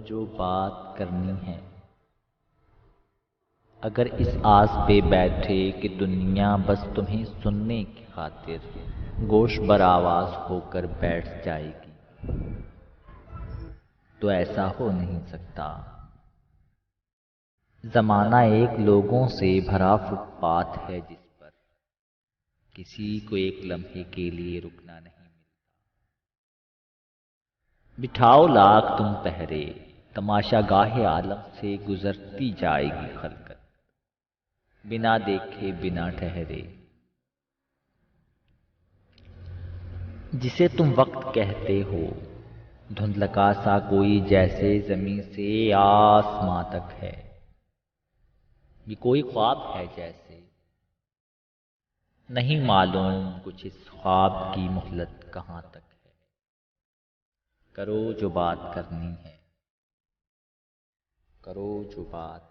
जो बात करनी है। अगर इस आस पे बैठे कि दुनिया बस तुम्हें सुनने की खातिर गोश बर आवाज होकर बैठ जाएगी, तो ऐसा हो नहीं सकता। जमाना एक लोगों से भरा फुटपाथ है जिस पर किसी को एक लम्हे के लिए रुकना नहीं मिलता। बिठाओ लाख तुम पहरे, तमाशा गाहे आलम से गुजरती जाएगी खलकत, बिना देखे बिना ठहरे। जिसे तुम वक्त कहते हो, धुंधलका सा कोई जैसे जमीन से आसमां तक है। ये कोई ख्वाब है जैसे, नहीं मालूम कुछ इस ख्वाब की मोहलत कहाँ तक है। करो जो बात करनी है, करो जो बात